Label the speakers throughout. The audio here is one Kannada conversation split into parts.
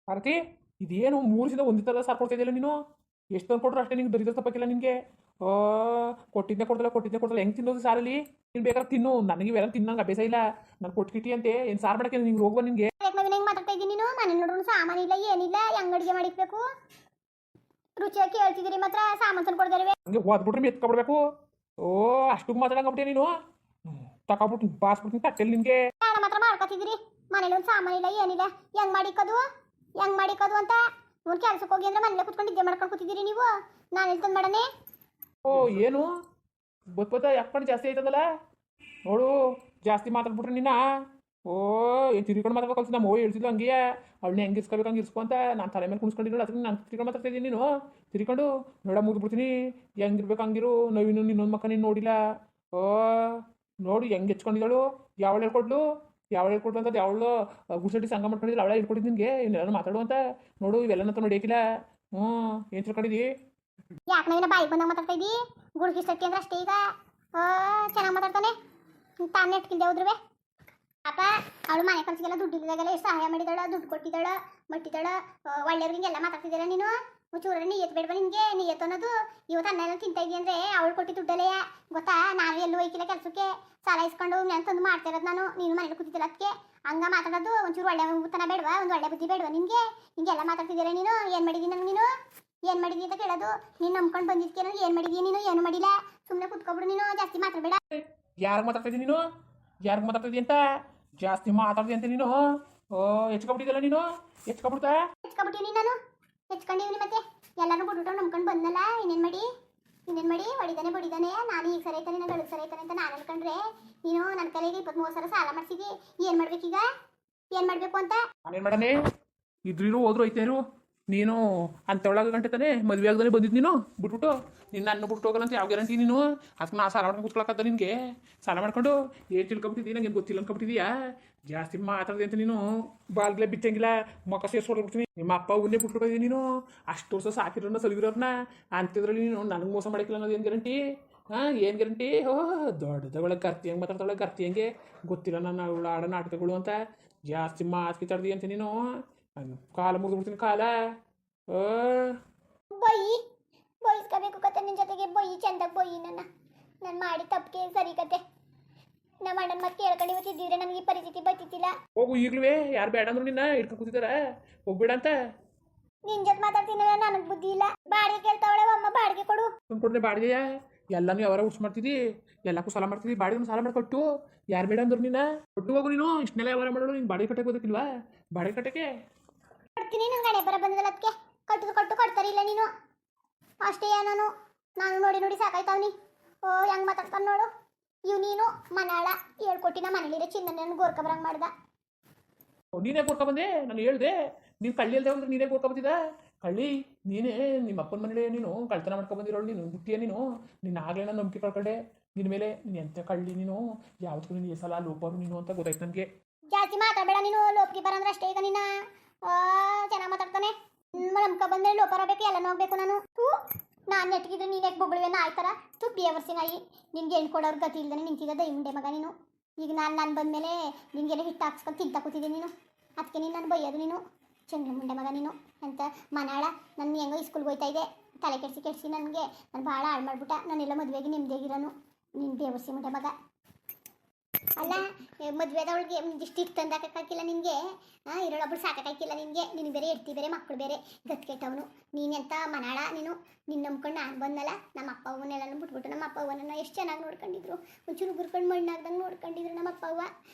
Speaker 1: ಭಾರತಿ ಇದೇನು 3 ದಿನ ಒಂದೇ ಥರ ಸಾರ್ ಕೊಡ್ತಾ ಇದೆಯಲ್ಲ ನೀನು. ಎಷ್ಟು ತಂದು ಕೊಟ್ರು ಅಷ್ಟೇ ನಿಂಗೆ ದರಿದ್ರ ತಪ್ಪಕ್ಕಿಲ್ಲ ನಿನಗೆ. ಕೊಟ್ಟಿದ್ದೆ ಕೊಡ್ತಲ್ಲ ಹೆಂಗೆ ತಿನ್ನೋದು ಸಾರಲ್ಲಿ. ನೀನು ಬೇಕಾದ್ರೆ ತಿನ್ನು, ನನಗೆ ಇವೆಲ್ಲ ತಿನ್ನಂಗೆ ಅಭ್ಯಾಸ ಇಲ್ಲ. ನಾನು ಕೊಟ್ಕಿಟ್ಟಿ ಅಂತೆ ಏನು ಸಾರು ಮಾಡಕ್ಕೆ ನಿಂಗೆ ರೋಗ ನಿನಗೆ.
Speaker 2: ಹೆಂಗ್ ಮಾತಾಡ್ತಾ ಇದ್ದೀನಿ ನೀನು? ಮನೆ ನೋಡ್ರು ಸಾಮಾನಿಲ್ಲ ಏನಿಲ್ಲ, ಹೆಂಗ್ ಅಡಿಗೆ ಮಾಡಿಕ್ಬೇಕು? ರುಚಿಯಾಗಿ ಕೇಳ್ತಿದ್ದೀರಿ ಮಾತ್ರ ಸಾಮಾನು ತಂದು ಕೊಡ್ದಾರೆ.
Speaker 1: ಹಂಗೆ ಓದ್ಬಿಟ್ರೆ ಮೆತ್ಕೊಬಿಡ್ಬೇಕು. ಓ ಅಷ್ಟು ಮಾತಾಡಂಗ್ಬಿಟ್ಟೆ ನೀನು. ತಗೊಬಿಟ್ಟು ಬಾಸ್ಬಿಡ್ತೀನಿ ತಟ್ಟೆಲ್ಲಿ ನಿನಗೆ.
Speaker 2: ಕಾರಣ ಮಾತ್ರ ಮಾಡ್ಕೊತಿದ್ದೀರಿ. ಮನೇಲಿ ಒಂದು ಸಾಮಾನಿಲ್ಲ ಏನಿಲ್ಲ, ಹೆಂಗ್ ಮಾಡಿಕೋದು ಅಂತ. ಒಂದು ಕೆಲ್ಸಕ್ಕೆ ಹೋಗಿ ಅಂದ್ರೆ ಮನೇಲೆ ಕುತ್ಕೊಂಡು ನಿದ್ದೆ ಮಾಡ್ಕೊಂಡು ಕೂತಿದ್ದೀರಿ ನೀವು. ನಾನು ಎಲ್ಲಿ ತಂದು ಮಾಡನೆ?
Speaker 1: ಓ ಏನು ಬತ್ತ ಯಾಕಂಡು ಜಾಸ್ತಿ ಆಯ್ತದಲ್ಲ ನೋಡು. ಜಾಸ್ತಿ ಮಾತಾಡ್ಬಿಟ್ರೆ ನಿನ್ನ. ಓ ಏನು ತಿರ್ಕೊಂಡು ಮಾತಾಡೋ ಕಲ್ಸಿ ನಮ್ಮ ಹೇಳ್ತಿದ್ಲು ಹಂಗೆ. ಅವಳನ್ನ ಹೆಂಗೆ ಇರ್ಸ್ಕೋಬೇಕು ಹಂಗೆ ಇರ್ಸ್ಕೊ ಅಂತ ನಾನು ತಲೆ ಮೇಲೆ ಕುಣಿಸ್ಕೊಂಡಿರೋ ಅದಕ್ಕೆ ನಾನು ತಿರ್ಕೊಂಡು ಮಾತಾಡ್ತಾ ಇದ್ದೀನಿ. ನೀನು ತಿರ್ಕೊಂಡು ನೋಡ ಮುಗಿದ್ಬಿಡ್ತೀನಿ. ಹೆಂಗಿರ್ಬೇಕು ಹಂಗಿರು. ನಾವಿನ್ನು ನಿನ್ನೊಂದು ಮಕ್ಕ ನೀನು ನೋಡಿಲ್ಲ. ಓ ನೋಡು ಹೆಂಗೆ ಹೆಚ್ಕೊಂಡಿದ್ದಾಳು. ಯಾವಳು ಹೇಳ್ಕೊಡ್ಲು ಅಂತ ಯಾವಳು ಗುಡ್ಸಟ್ಟಿ ಸಂಘ ಮಾಡ್ಕೊಂಡಿದ್ದಿಲ್ಲ ಅವಳ ಹೇಳ್ಕೊಟ್ಟಿದ್ದು ನಿನಗೆ ಇನ್ನೆಲ್ಲ ಮಾತಾಡು ಅಂತ. ನೋಡು ಇವೆಲ್ಲ ನೋಡಿಯಾಕಿಲ್ಲ. ಏನು ತಿಳ್ಕೊಂಡಿದ್ದಿ?
Speaker 2: ಯಾಕೆ ನಾವಿನ ಬಾಯಿಗೆ ಬಂದಾಗ ಮಾತಾಡ್ತಾ ಇದ್ದಿ? ಗುಡ್ಗಿ ಸಟ್ಟಿ ಅಂದ್ರೆ ಅಷ್ಟೇ ಈಗ. ಚೆನ್ನಾಗಿ ಮಾತಾಡ್ತಾನೆ. ತಾನೇ ಇಟ್ಕಿಂದೆ ಹೋದ್ರುವೆ ಅಪ್ಪ. ಅವಳು ಮನೆ ಕನ್ಸಿಗೆಲ್ಲ ದುಡ್ಡು ಇಲ್ಲದಾಗೆಲ್ಲ ಎಷ್ಟು ಸಹಾಯ ಮಾಡಿದಾಳ, ದುಡ್ಡು ಕೊಟ್ಟಿದ್ದಾಳ, ಮಟ್ಟಿದ್ದಾಳ. ಒಳ್ಳೆಯವ್ರಿಗೆ ಎಲ್ಲ ಮಾತಾಡ್ತಿದ್ದೀರ ನೀನು. ಚೂರ ನೀಯತ್ ಬೇಡವಾ ನಿನಗೆ? ನೀಯತ್ ಅನ್ನೋದು ಇವತ್ತು ಅನ್ನ ಎಲ್ಲ ತಿಂತಾ ಇದೀಯ ಅಂದರೆ ಅವಳು ಕೊಟ್ಟು ದುಡ್ಡಲ್ಲೇ ಗೊತ್ತಾ. ನಾನು ಎಲ್ಲೂ ಹೋಯ್ಕಿಲ್ಲ ಕೆಲಸಕ್ಕೆ, ಸಾಲ ಇಸ್ಕೊಂಡು ನಾನು ತಂದು ಮಾಡ್ತಾ ಇರೋದು ನಾನು. ನೀನು ಮನೇಲಿ ಕೂತಿದ್ದಿಲ್ಲ ಅದಕ್ಕೆ ಹಂಗ ಮಾತಾಡೋದು. ಒಂಚೂರು ಒಳ್ಳೆ ತನ ಬೇಡವಾ? ಒಂದು ಒಳ್ಳೆ ಬುದ್ಧಿ ಬೇಡವಾ ನಿನಗೆ? ಹಿಂಗೆಲ್ಲ ಮಾತಾಡ್ತಿದ್ದೀರ ನೀನು. ಏನು ಮಾಡಿದ್ದೀನಿ ನಂಗೆ ನೀನು? ಏನು ಮಾಡಿದ್ದೀನಿ ಅಂತ ಕೇಳೋದು. ನೀನು ನಂಬ್ಕೊಂಡು ಬಂದಿದ್ದಕ್ಕೆ ನಾನು ಏನು ಮಾಡಿದ್ದೀನಿ? ನೀನು ಏನು ಮಾಡಿಲ್ಲ. ಸುಮ್ಮನೆ ಕುತ್ಕೊಬಿಡು ನೀನು, ಜಾಸ್ತಿ ಮಾತಾಡಬೇಡ.
Speaker 1: ಯಾರಿಗೆ ಮಾತಾಡ್ತಾ ಇದ್ದೀನಿ ನೀನು? ಯಾರಿಗೆ ಮಾತಾಡ್ತಿದ್ದಿ ಅಂತ? ಜಾಸ್ತಿ ಮಾತಾಡ್ದಿ ಅಂತ ನೀನು. ಓ ಹೆಚ್ಕೊಬಿಟ್ಟಿದ್ದಲ್ಲ ನೀನು. ಹೆಚ್ಕೊಬಿಡ್ತಾ
Speaker 2: ಹೆಚ್ಕೊಬಿಟ್ಟಿನಿ ನಾನು. ಹೆಚ್ಕೊಂಡಿವ್ನಿ ಮತ್ತೆ ಎಲ್ಲರೂ ಬಿಟ್ಬಿಟ್ಟು ನಂಬ್ಕೊಂಡು ಬಂದಲ್ಲ. ಇನ್ನೇನು ಮಾಡಿ ಬಡಿದಾನೆ. ನಾನು ಈಗ ಸರಿ ಆಯ್ತಾನೆ, ನಾನು ಸರಿ ಆಯ್ತಾನೆ ಅಂತ ನಾನು ಅನ್ಕೊಂಡ್ರೆ ನೀನು ನನ್ನ ಕೈಗೆ 23 ಸಾವಿರ ಸಾಲ ಮಾಡಿಸಿದಿ. ಏನು ಮಾಡ್ಬೇಕೀಗ? ಏನು ಮಾಡಬೇಕು ಅಂತ?
Speaker 1: ನಾನೇನು ಮಾಡನೆ? ಇದ್ರೂ ಹೋದ್ರು ಐತೇರು. ನೀನು ಅಂಥೊಳಗೆ ಗಂಟೆ ತಾನೆ ಮದುವೆ ಆಗದಾನೆ ಬಂದಿದ್ದು ನೀನು ಬಿಟ್ಬಿಟ್ಟು. ನಿನ್ನ ಅನ್ನ ಬಿಟ್ಟು ಹೋಗಲ್ಲ ಅಂತ ಯಾವ ಗ್ಯಾರಂಟಿ ನೀನು? ಅದಕ್ಕೆ ನಾ ಸಾಲ ಮಾಡ್ಕೊಂಡು ಕೂತ್ಕೊಳಕತ್ತ ನಿನಗೆ. ಸಾಲ ಮಾಡ್ಕೊಂಡು ಏನು ತಿಳ್ಕೊಬಿಟ್ಟಿದ್ದೀನಿ ನಂಗೆ ಗೊತ್ತಿಲ್ಲ ಅನ್ಕೊಬಿಟ್ಟಿದೀಯಾ. ಜಾಸ್ತಿ ಮಾತಾಡಿದೆ ಅಂತ ನೀನು ಬಾಲ್ಗಿಲ್ಲ ಬಿಚ್ಚಂಗಿಲ್ಲ ಮೊಕ್ಕ ಸೇರಿಸ್ಕೊಡ್ಬಿಡ್ತೀನಿ. ನಿಮ್ಮ ಅಪ್ಪ ಉನ್ನೇ ಬಿಟ್ಬಿಟ್ಟಿದ್ದೀನಿ ನೀನು. ಅಷ್ಟು ವರ್ಷ ಸಾಕಿರೋನ್ನ ಸಲಿಗಿರೋರ್ನ ಅಂತಿದ್ರಲ್ಲಿ ನೀನು ನನಗೆ ಮೋಸ ಮಾಡಿಕ್ಕಿಲ್ಲ ಅನ್ನೋದು ಏನು ಗ್ಯಾರಂಟಿ? ಏನು ಗ್ಯಾರಂಟಿ? ದೊಡ್ಡದೊಳಗೆ ಗರ್ತಿ ಹೆಂಗೆ ಮಾತಾಡ್ತಾಳೆ, ಗರ್ತಿ ಹೆಂಗೆ ಗೊತ್ತಿಲ್ಲ ನಾನು ಅವಳು ಆಡೋ ನಾಟಕಗಳು ಅಂತ. ಜಾಸ್ತಿ ಮಾತು ಕಿತ್ತಾಡ್ದಿ ಅಂತ ನೀನು. ಕಾಲ ಮುಗಿದ್ಬಿಡ್ತೀನಿ ಕಾಲ.
Speaker 2: ಬೊಯ್ಯಿ ಬೊಯ್ಸ್ಕೋಬೇಕು ಕತೆ ನಿನ್ನ ಜೊತೆಗೆ. ಬೊಯ್ಯಿ ಚಂದಾಗಿ ಬೊಯ್ಯಿ ನಾನು ಮಾಡಿ ತಪ್ಪಿಗೆ ಸರಿ ಕತೆ. ನಮ್ಮ ಅಣ್ಣನ ಮತ್ತೆ ಕೇಳ್ಕೊಂಡು ಇವತ್ತಿದ್ದಿದ್ರೆ ನನಗೆ ಈ ಪರಿಸ್ಥಿತಿ ಬತ್ತಿತ್ತಿಲ್ಲ.
Speaker 1: ಹೋಗು ಈಗಲೂ. ಯಾರು ಬೇಡ ಅಂದ್ರು ನಿನ್ನ ಹಿಡ್ಕೊಂಡು ಕೂತಿದಾರ. ಹೋಗ್ಬೇಡ ಅಂತ.
Speaker 2: ನಿನ್ನ ಜೊತೆ ಮಾತಾಡ್ತೀನಲ್ಲ, ನನಗೆ ಬುದ್ಧಿ ಇಲ್ಲ. ಬಾಡಿಗೆ ಕೇಳ್ತಾವಳೆ ಅಮ್ಮ, ಬಾಡಿಗೆ ಕೊಡು.
Speaker 1: ತುಂಬಿಕೊಡ್ರೆ ಬಾಡಿಗೆಯ ಎಲ್ಲನೂ ಯಾವಾರ ಉಡ್ಸ್ ಮಾಡ್ತಿದ್ದಿ. ಎಲ್ಲಕ್ಕೂ ಸಾಲ ಮಾಡ್ತಿದ್ದಿ. ಬಾಡಿಗೆ ಸಾಲ ಮಾಡಿಕೊಟ್ಟು ಯಾರು ಬೇಡ ಅಂದ್ರು ನಿನ್ನ ಕೊಟ್ಟು ಹೋಗು ನೀನು. ಇಷ್ಟನ್ನೆಲ್ಲ ವ್ಯವಹಾರ ಮಾಡೋಳು ನೀನು. ಬಾಡಿಗೆ ಕಟ್ಟಕ್ಕೆ ಓದಕ್ಕಿಲ್ವಾ? ಬಾಡಿಗೆ ಕಟ್ಟಕ್ಕೆ
Speaker 2: ಕೊಡ್ತೀನಿ. ನಂಗೆ ಹಣೆ ಬರ ಬಂದಲ್ಲ ಅದಕ್ಕೆ ಕೊಟ್ಟು ಕೊಡ್ತಾರಿಲ್ಲ ನೀನು ಅಷ್ಟೇ. ನಾನು ನೋಡಿ ಸಾಕಾಯ್ತಾವ್ನಿ. ಓ ಹೆಂಗೆ ಮಾತಾಡ್ತಾನೆ ನೋಡು ನೀನು. ಮನಾಳ ಹೇಳ್ಕೊಟ್ಟಿನ ಮನೇಲಿರೋ ಚಿನ್ನ ನನ್ನ ಗೋರ್ಕ ಬರಂಗೆ ಮಾಡ್ದ.
Speaker 1: ನೀನೇ ಗೋರ್ಕ ಬಂದೆ. ನಾನು ಹೇಳ್ದೆ ನೀನು ಕಳ್ಳಿ ಅಲ್ದೆ ಅಂದ್ರೆ ನೀನೇ ಗೋರ್ಕ ಬಂದಿದ್ದ. ಕಳ್ಳಿ ನೀನೇ. ನಿಮ್ಮ ಅಪ್ಪನ ಮನೇಲಿ ನೀನು ಕಳ್ತನ ಮಾಡ್ಕೊಬಂದಿರೋಳು ನೀನು. ಹುಟ್ಟಿಯ ನಿನ್ನ ಆಗಲೇ ನಾನು ನಂಬಿಕೆ ಕಳ್ಕೊಂಡೆ ನಿನ್ನ ಮೇಲೆ. ನೀನು ಎಂಥ ಕಳ್ಳಿ ನೀನು. ಯಾವತ್ತೂ ನೀನು ಸಲ ಲೋಪರು ನೀನು ಅಂತ ಗೊತ್ತಾಯ್ತು ನನಗೆ.
Speaker 2: ಜಾಸ್ತಿ ಮಾತಾಡಬೇಡ ನೀನು. ಲೋಪ್ಗೆ ಬರಂದ್ರೆ ಅಷ್ಟೇ ಈಗ ನಿನ್ನ. ಚೆನ್ನಾಗಿ ಮಾತಾಡ್ತಾನೆ. ನಂಬ್ಕ ಬಂದ್ರೆ ಲೋಪರ ಬೇಕು, ಎಲ್ಲ ನೋಡ್ಬೇಕು ನಾನು. ನಾನು ನೆಟ್ಗಿದ್ರೆ ನೀನು ಯಾಕೆ ಬೊಗಳಿವೆ ಆಯ್ತಾರ? ಬೇವರ್ಸಿ ನಾಯಿ. ನಿನ್ಗೆ ಹೆಣ್ಣು ಕೊಡೋರು ಗತಿ ಇಲ್ದಾನೆ ನಿಂತಿದ್ದ ದೈಮುಂಡೆ ಮಗ ನೀನು. ಈಗ ನಾನು ಬಂದಮೇಲೆ ನಿನಗೆಲ್ಲ ಹಿಟ್ಟು ಹಾಕ್ಸ್ಕೊಂಡು ತಿಂತಾ ಕೂತಿದ್ದೆ ನೀನು. ಅದಕ್ಕೆ ನೀನು ನಾನು ಬೈಯೋದು ನೀನು. ಚಂದ್ರ ಮುಂಡೆ ಮಗ ನೀನು ಅಂತ ಮನಾಳ. ನನ್ನ ಹೆಂಗೋ ಸ್ಕೂಲ್ಗೆ ಹೋಯ್ತಾ ಇದೆ. ತಲೆ ಕೆಡಿಸಿ ನನಗೆ ನಾನು ಭಾಳ ಹಾಳು ಮಾಡ್ಬಿಟ್ಟ. ನಾನೆಲ್ಲ ಮದುವೆಗೆ ನೆಮ್ಮದಿಯಾಗಿರೋನು. ನೀನು ಬೇವರ್ಸಿ ಮುಂಡೆ ಮಗ ಅಲ್ಲ. ಮದುವೆದವಳಿಗೆ ಇಷ್ಟು ತಂದಾಕಿಲ್ಲ ನಿನಗೆ. ಇರೋಳೊಬ್ಬಳು ಸಾಕಾಕಿಲ್ಲ ನಿನಗೆ. ನೀನು ಬೇರೆ ಎಡ್ತಿ ಬೇರೆ ಮಕ್ಕಳು ಬೇರೆ ಗತ್ ಕೆಟ್ಟವನು. ನೀನೆಂತ ಮನಾಳ ನೀನು. ನಿನ್ನ ನಂಬ್ಕೊಂಡು ನಾನು ಬಂದಲ್ಲ. ನಮ್ಮ ಅಪ್ಪ ಅವ್ವನ್ನೆಲ್ಲನೂ ಬಿಟ್ಬಿಟ್ಟು ನಮ್ಮ ಅಪ್ಪ ಅವ್ವನನ್ನು ಎಷ್ಟು ಚೆನ್ನಾಗಿ ನೋಡ್ಕೊಂಡಿದ್ರು. ಒಂಚೂರು ಗುರ್ಕೊಂಡು ಮಣ್ಣಾಗ್ದಂಗೆ ನೋಡ್ಕೊಂಡಿದ್ರು ನಮ್ಮ ಅಪ್ಪ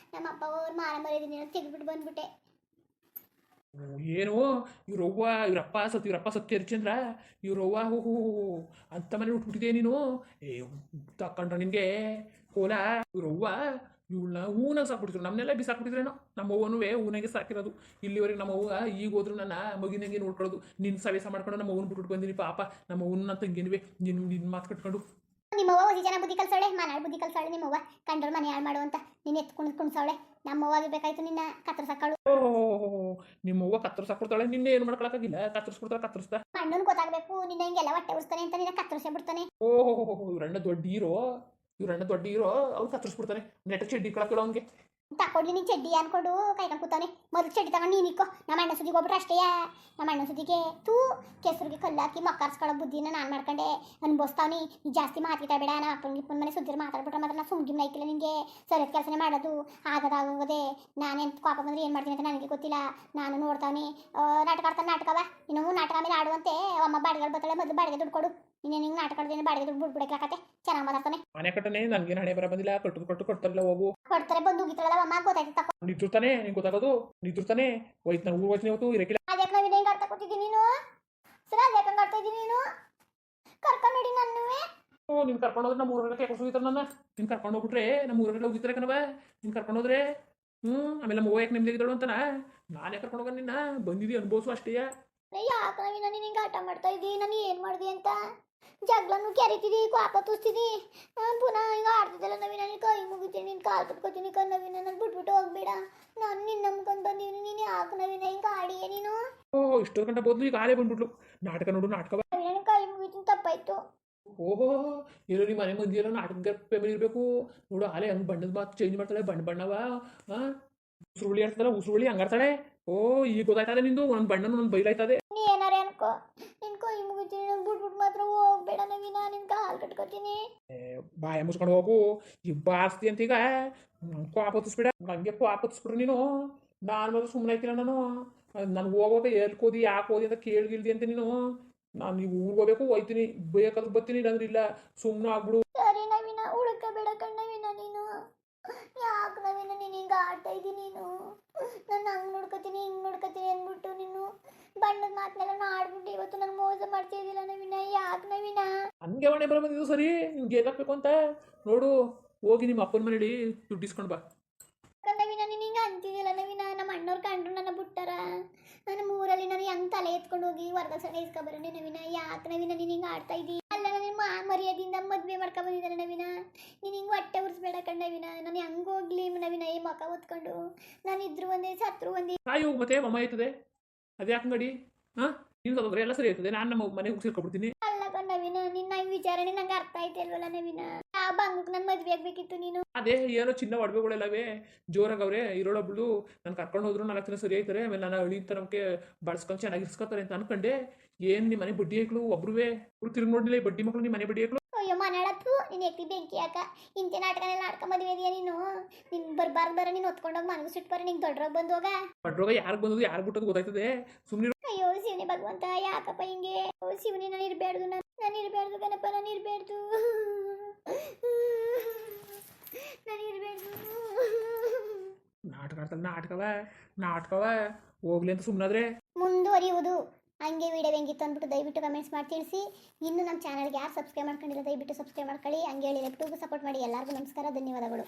Speaker 2: ಅವ್ರು ಮಾರ ಮರ್ಯಾದಿನ ತೆಗೆದ್ಬಿಟ್ಟು ಬಂದ್ಬಿಟ್ಟೆ.
Speaker 1: ಏನು ಇವ್ರವ್ವ ಇವರಪ್ಪ ಸತ್ಯ ಹರಿಚಂದ್ರ. ಇವ್ರವ್ವ ಹೋ ಅಂತ ಮನೆ ಉಟ್ಬಿಟ್ಟಿದೆ ನೀನು. ತಕೊಂಡ್ರ ನಿನಗೆ ಕೋಲ. ಇವ್ರವ್ವ ಇವಳನ್ನ ಹೂನಾಗ ಸಾಕ್ಬಿಟ್ಟಿದ್ರು. ನಮ್ಮನ್ನೆಲ್ಲ ಬಿಸಾಕ್ಬಿಟ್ಟಿದ್ರೇನೋ. ನಮ್ಮ ಅವ್ವನೂ ಹೂನಾಗೆ ಸಾಕಿರೋದು. ಇಲ್ಲಿವರೆಗೆ ನಮ್ಮ ಅವ್ವ ಈಗ ಹೋದ್ರು ನನ್ನ ಮಗಿನಂಗೆ ನೋಡ್ಕೊಳ್ಳೋದು. ನಿನ್ನ ಸವೇಸ ಮಾಡ್ಕೊಂಡು ನಮ್ಮ ಅವ್ವನ ಬಿಟ್ಬಿಟ್ಟು ಬಂದಿನಿ ಪಾಪ. ನಮ್ಮ ಅವ್ವನ ತಂಗಿನ್ವೆ ನಿನ್ನ ಮಾತು ಕಟ್ಕೊಂಡು.
Speaker 2: ನಿಮ್ಮವ್ವ ಒಂದು ಜನ ಬುದ್ಧಿ ಕಲ್ಸವಳೆ, ಮನಾಳ ಬುದ್ಧಿ ಕಲ್ಸವಳೆ ನಿಮ್ಮವ್ವ. ಕಂಡ್ರು ಮನೆ ಹಾಳು ಮಾಡುವಂತ ನೀನು ಎತ್ಕೊಂಡು ಕುಣ್ಸವಳೆ. ನಮ್ಮವ್ವಾಗಿ ಬೇಕಾಯ್ತು ನಿನ್ನ ಕತ್ತರಿಸಾಕಳು.
Speaker 1: ಓಹೋ ನಿಮ್ಮವ್ವ ಕತ್ತರಿಸಾಕ್ಬಿಡ್ತಾಳೆ. ನಿನ್ನೆ ಏನು ಮಾಡ್ಕೊಳಕ್ಕಾಗಿಲ್ಲ. ಕತ್ತರಿಸ್ತಾ
Speaker 2: ಅಣ್ಣನ ಗೊತ್ತಾಗಬೇಕು. ನಿನ್ನ ಹಿಂಗೆಲ್ಲ ಹೊಟ್ಟೆ ಉಡ್ಸ್ತಾನೆ ಅಂತ ನಿನ್ನ ಕತ್ತರಿಸೇ ಬಿಡ್ತಾನೆ.
Speaker 1: ಓಹೋ ಇವರಣ್ಣ ದೊಡ್ಡ ಹೀರೋ. ಅವ್ರು ಕತ್ತರಿಸ್ಬಿಡ್ತಾನೆ. ನೆಟ್ಟ ಚೆಡ್ಡಿ ಕಳಕಿಲ್ಲ ಅವ್ನಿಗೆ.
Speaker 2: ತಕೊಡ್ಲಿ ನೀನು ಚಡ್ಡಿ ಅನ್ಕೊಂಡು ಕೈಕೊಂಡು ಕೂತಾನೆ. ಮೊದಲು ಚಡ್ಡಿ ತಗೊಂಡು ನೀನು ಇಕ್ಕೋ. ನಮ್ಮ ಅಣ್ಣ ಸುದ್ದಿಗೆ ಹೋಗ್ಬಿಟ್ರೆ ಅಷ್ಟೇ. ನಮ್ಮ ಅಣ್ಣ ಸುದ್ದಿಗೆ ತೂ ಕೆಸರಿಗೆ ಕಲ್ಲು ಹಾಕಿ ಮಕ್ಕರ್ಸ್ಕೊಳ್ಳೋ ಬುದ್ಧಿನ ನಾನು ಮಾಡ್ಕೊಂಡೆ ಅನ್ಬೋಸ್ತಾವ್ನಿ. ನೀ ಜಾಸ್ತಿ ಮಾತಾಡ್ಬೇಡ. ನಮ್ಮ ಅಪ್ಪನ ಮನೆ ಸುದ್ದಿರು ಮಾತಾಡ್ಬಿಟ್ರೆ ಮಾತ್ರ ನಾನು ಸುಮ್ಗಿಮ್ನ ಐತಿಲ್ಲ. ನಿನಗೆ ಸರಿಯಾದ ಕೆಲಸನೇ ಮಾಡೋದು ಆಗೋದೇ. ನಾನೇನು ಕೋಪ ಬಂದ್ರೆ ಏನು ಮಾಡ್ತೀನಿ ಅಂತ ನನಗೆ ಗೊತ್ತಿಲ್ಲ. ನಾನು ನೋಡ್ತಾವ್ನಿ. ನಾಟಕ ಆಡ್ತಾನೆ ನಾಟಕವ ಇನ್ನೂ ನಾಟಕ ಮೇಲೆ ಆಡುವಂತೆ. ಅಮ್ಮ ಬಾಡಿಗೆ ಬರ್ತಾಳೆ, ಮೊದಲು ಬಾಡಿಗೆ ದುಡ್ಡು ಕೊಡು. ಇನ್ನೇನು ಹಿಂಗೆ ನಾಟಕ ಆಡ್ದೇನೆ ಬಾಡಿಗೆ ದುಡ್ಡು ಬಿಡ್ಬಿಡಕ್ಲಾಕತ್ತೆ. ಚೆನ್ನಾಗಿ ಮಾತಾಡ್ತಾನೆ.
Speaker 1: ಮನೆ ಕಟ್ಟನೆ ನನಗೇನು ಹಣೆ ಬರ ಬಂದಿಲ್ಲ. ಕೊಡ್ತಾರಲ್ಲ ಹೋಗು.
Speaker 2: ಕೊಡ್ತಾರೆ ಬಂದು ಉಗಿತಾಳಲ್ಲ ಅಮ್ಮ ಗೊತ್ತಾಯ್ತು ತಕೊ.
Speaker 1: ನಿಂತಿರ್ತಾನೆ ನಿಂಗೆ ಗೊತ್ತಾಗೋದು. ನಿಂತಿರ್ತಾನೆ ಹೋಯ್ತು. ನಾನು ಊರು ಹೋಗ್ತೀನಿ ಇವತ್ತು ಇರಕಿಲ್ಲ.
Speaker 2: ಅದ್ಯಾಕೆ ನಾವು ಹೆಂಗೆ ಆಡ್ತಾ ಕೂತಿದ್ದೀನಿ ನೀನು ಸರ್? ಅದ್ಯಾಕೆ ಹಂಗೆ ಆಡ್ತಾ ಇದ್ದೀನಿ ನೀನು? ಕರ್ಕೊಂಡು ನೋಡಿ ನನ್ನುವೆ.
Speaker 1: ನೀನು ಕರ್ಕೊಂಡು ಹೋದ್ರೆ ನಮ್ಮ ಊರಲ್ಲಿ ಕೇಳ್ಕೊಂಡು ಹೋಗಿರ್ತಾರೆ ನನ್ನ. ನೀನು ಕರ್ಕೊಂಡು ಹೋಗ್ಬಿಟ್ರೆ ನಮ್ಮ ಊರಲ್ಲಿ ಹೋಗಿರ್ತಾರೆ ಕಣವ. ನೀನು ಕರ್ಕೊಂಡು ಹೋದ್ರೆ ಆಮೇಲೆ ನಮ್ಮ ಯಾಕೆ ನಿಮ್ದಿದ್ದಳು ಅಂತಾನ. ನಾನೇ ಕರ್ಕೊಂಡು ಹೋಗ ನಿನ್ನ ಬಂದಿದ್ದೀ ಅನ್ಬೋಸು ಅಷ್ಟೇ.
Speaker 2: ಯಾಕೆ ನವೀನ ನೀನು ಹಿಂಗೆ ಆಟ ಮಾಡ್ತಾ ಇದ್ದಿ? ನಾನು ಏನು ಮಾಡಿದೆ ಅಂತ ಜಗಳನು ಕೆರಿತಿದ್ದಿ, ಕೋಪ ತೂಸ್ತಿದ್ದಿ. ಪುನಃ ಹಿಂಗೆ ಆಡ್ತಿದ್ದಲ್ಲ ನವೀನ. ನೀನು ಕೈ ಮುಗಿತೀನಿ, ನೀನು ಕಾಲು ಕಟ್ಕೋತೀನಿ ನವೀನ. ನಾನು ಬಿಟ್ಬಿಟ್ಟು ಹೋಗ್ಬೇಡ. ನಾನು ನಿನ್ನ ನಂಬ್ಕೊಂಡು ಬಂದೀನಿ. ನೀನು ಯಾಕೆ ನವೀನ ಹಿಂಗೆ ಆಡಿಯೇ ನೀನು?
Speaker 1: ಇಷ್ಟೊಂದು ಗಂಟೆ ಬೋದ್ಲು ಈಗ ಆಲೇ ಬಂದ್ಬಿಟ್ಲು. ನಾಟಕ ನೋಡು ನಾಟಕ.
Speaker 2: ನವೀನ ಕೈ ಮುಗಿತೀನಿ, ತಪ್ಪಾಯ್ತು.
Speaker 1: ಓಹೋ ಎಲ್ಲೋ ನಿಮ್ಮ ಮನೆ ಮಂದಿ ಎಲ್ಲ ನಾಟಕ ಪೇಮೆಂಟ್ ಇರಬೇಕು ನೋಡು. ಆಲೆ ಹಂಗೆ ಬಣ್ಣದ ಮಾತು ಚೇಂಜ್ ಮಾಡ್ತಾಳೆ. ಬಣ್ಣವ ಉಸುರುಳಿ ಆಡ್ತಾಳೆ. ಉಸುರುಳಿ ಹಂಗಾಡ್ತಾಳೆ. ಈಗ ಗೊತ್ತಾಯ್ತದೆ ನಿಂದು. ಒಂದು ಬಣ್ಣನ ಒಂದು ಬೈಲಾಯ್ತದೆ.
Speaker 2: ನೀ ಏನಾರೇ ಅನ್ಕೋ, ನಿನ್ ಕೈ ಮುಗಿತೀನಿ. ನಾನು ಬಿಟ್ಬಿಟ್ಟು ಮಾತ್ರ ಹೋಗ್ಬೇಡ ನವೀನ. ನಿನ್ ಕಾಲು ಕಟ್ಕೋತೀನಿ.
Speaker 1: ಬಾಯ ಮುಚ್ಕೊಂಡು ಹೋಗು. ಈಗ ಬಾರಿಸ್ತಿ ಅಂತ ಈಗ ಕೋಪ ಹತ್ತಿಸ್ಬಿಡ. ಹಂಗೆ ಕೋಪ ಹತ್ತಿಸ್ಬಿಟ್ರು ನೀನು. ನಾನು ಮಾತ್ರ ಸುಮ್ಮನೆ ಆಯ್ತಿಲ್ಲ. ನಾನು ಹೋಗೋವಾಗ ಎಲ್ಕೋದಿ ಯಾಕೆ ಹೋದಿ ಅಂತ ಕೇಳಿಲ್ದಿ ಅಂತ ನೀನು. ನಾನು ನೀವು ಊರಿಗೆ ಹೋಗ್ಬೇಕು ಹೋಯ್ತೀನಿ. ಬೇಕಾದ್ರೂ ಬರ್ತೀನಿ, ಇಲ್ಲಾಂದ್ರೆ ಇಲ್ಲ. ಸುಮ್ಮನೆ ಆಗ್ಬಿಡು.
Speaker 2: ಸರಿ ನವೀನ, ಉಳ್ಕೋಬೇಡ ಕಣ್ಣವೀನ ನೀನು. ಯಾಕೆ ನವೀನ ನೀನು ಹಿಂಗೆ ಆಡ್ತಾ ಇದ್ದೀನಿ? ನೀನು ನಾನು ಹಂಗೆ ನೋಡ್ಕೋತೀನಿ ಹಿಂಗೆ ನೋಡ್ಕೋತೀನಿ ಅಂದ್ಬಿಟ್ಟು ನೀನು ಬಣ್ಣದ ಮಾತನ್ನೆಲ್ಲ ಆಡ್ಬಿಟ್ಟು ಇವತ್ತು ನಂಗೆ ಮೋಸ ಮಾಡ್ತಾ ಇದ್ದಿಲ್ಲ ನವೀನ. ಯಾಕೆ ನವೀನ?
Speaker 1: ಹಂಗೆ ಮನೆ ಬರ ಬಂದಿದ್ದು ಸರಿ. ನಿಮ್ಗೆ ಏನಾಗಬೇಕು ಅಂತ ನೋಡು. ಹೋಗಿ ನಿಮ್ಮ ಅಪ್ಪನ ಮನೇಲಿ ದುಡ್ಡು ಇಸ್ಕೊಂಡು ಬಾ.
Speaker 2: ನವೀನ ನೀನು ಹಿಂಗೆ ಅಂತಿದ್ದಿಲ್ಲ ನವೀನ. ನಮ್ಮ ಅಣ್ಣವ್ರು ಕಂಡ್ರು ನನ್ನ ಬಿಟ್ಟಾರ. ನನ್ನ ಊರಲ್ಲಿ ನಾನು ಹೆಂಗೆ ತಲೆ ಎತ್ಕೊಂಡು ಹೋಗಿ ವರ್ಗಸಣೆ ಇಸ್ಕೊಬರೋಣ ನವೀನ. ಯಾಕೆ ನವೀನ ನೀನು ಹಿಂಗೆ ಆಡ್ತಾ ಇದ್ದಿ? ಅಲ್ಲ ನಾನು ಮರ್ಯಾದಿಂದ ಮದುವೆ ಮಾಡ್ಕೊ ಬಂದಿದ್ದಾನೆ ನವೀನ. ನೀನು ಹಿಂಗೆ ಹೊಟ್ಟೆ ಉರಿಸ್ಬೇಡ ಕಣ್ಣವೀನ. ನಾನು ಹೆಂಗೆ ಹೋಗ್ಲಿ ನವೀನ ಈ ಮುಖ ಹೊತ್ಕೊಂಡು? ನಾನು ಇದ್ರು ಒಂದೇ ಸತ್ರು ಒಂದೇ.
Speaker 1: ತಾಯಿ ಹೋಗಿ ಮತ್ತೆ ಮಮ್ಮ ಆಯ್ತದೆ. ಅದೇ ಯಾಕಂಗಡಿ ನೀವು ತಗೋದ್ರೆ ಎಲ್ಲ ಸರಿ ಆಯ್ತದೆ. ನಾನು ನಮ್ಮ ಮನೆಗೆ ಸೇರ್ಕೊಬಿಡ್ತೀನಿ.
Speaker 2: ಅಲ್ಲ ಕಣ್ಣವೀನ, ನಿನ್ನ ವಿಚಾರಣೆ ನಂಗೆ ಅರ್ಥ ಆಯ್ತಿಲ್ವಲ್ಲ ನವೀನ. ಯಾವ ಬಂಗಕ್ಕೆ ನಾನು ಮದುವೆ ಆಗ್ಬೇಕಿತ್ತು ನೀನು?
Speaker 1: ಅದೇ ಏನೋ ಚಿನ್ನ ಒಡವೆಗಳೆಲ್ಲವೇ ಜೋರಾಗವ್ರೆ. ಇರೋಳೊಬ್ಳು ನಾನು ಕರ್ಕೊಂಡು ಹೋದ್ರು 4 ದಿನ ಸರಿ ಆಯ್ತಾರೆ. ಆಮೇಲೆ ನಾನು ಅಳಿತ ನಮಗೆ ಬಳಸ್ಕೊಂಡು ಚೆನ್ನಾಗಿ ಇರ್ಸ್ಕೊತಾರೆ ಅಂತ ಅನ್ಕೊಂಡೆ. ಏನು ನಿಮ್ಮ ಮನೆ ಬಡ್ಡಿ ಹಾಕ್ಳು ಒಬ್ರುವೆ ತಿರುಗಿ ನೋಡಿಲ್ಲ. ಈ ಬಡ್ಡಿ ಮಕ್ಕಳು ನಿಮ್ಮ ಮನೆ ಬಡ್ಡಿ ಹಾಕ್ಳು.
Speaker 2: ಅಯ್ಯೋ ಮನೆಳತ್ತು ನೀನು ಎತ್ತಿ ಬೆಂಕಿ ಯಾಕ? ಇಂತೆ ನಾಟಕನೆಲ್ಲ ಆಡ್ಕೊ ಮದುವೆ ಇದೆಯಾ ನೀನು? ನೀನು ಬರ್ಬಾರ್ದು ನೀನು ಹೊತ್ಕೊಂಡೋಗಿ ಮನಗು ಸಿಟ್ಟು ಬರ. ನಿಂಗೆ ದೊಡ್ಡರೋಗ ಬಂದು ಹೋಗ.
Speaker 1: ಬಡ್ರೋಗ ಯಾರಿಗೆ ಬಂದದು ಯಾರು ಬಿಟ್ಟದು ಗೊತ್ತಾಯ್ತದೆ. ಸುಮ್ಮನೆ
Speaker 2: ಅಯ್ಯೋ ಶಿವನೇ ಭಗವಂತ, ಯಾಕಪ್ಪ ಹಿಂಗೆ? ಓ ಶಿವನೇ, ನಾನು ಇರಬೇಡ್ದು. ನಾನು ಇರಬೇಡ್ದು ಕಣಪ್ಪ. ನಾನು ಇರಬೇಡ್ದು. ನಾನು ಇರಬೇಡ್ದು.
Speaker 1: ನಾಟಕ ಆಡ್ತಾಳೆ. ನಾಟಕವ ಹೋಗ್ಲಿ ಅಂತ ಸುಮ್ಮನಾದ್ರೆ
Speaker 2: ಮುಂದುವರಿಯುವುದು. ಹಂಗೆ ವಿಡಿಯೋ ಹೆಂಗಿತ್ತು ಅಂದ್ಬಿಟ್ಟು ದಯವಿಟ್ಟು ಕಮೆಂಟ್ಸ್ ಮಾಡಿ ತಿಳಿಸಿ. ಇನ್ನು ನಮ್ಮ ಚಾನಲ್ಗೆ ಯಾರು ಸಬ್ಸ್ಕ್ರೈಬ್ ಮಾಡ್ಕೊಂಡಿಲ್ಲ ದಯವಿಟ್ಟು ಸಬ್ಸ್ಕ್ರೈಬ್ ಮಾಡ್ಕೊಳ್ಳಿ. ಹಂಗೆ ಹೇಳಿ ಲೆಫ್ಟಿಗೂ ಸಪೋರ್ಟ್ ಮಾಡಿ. ಎಲ್ಲರಿಗೂ ನಮಸ್ಕಾರ, ಧನ್ಯವಾದಗಳು.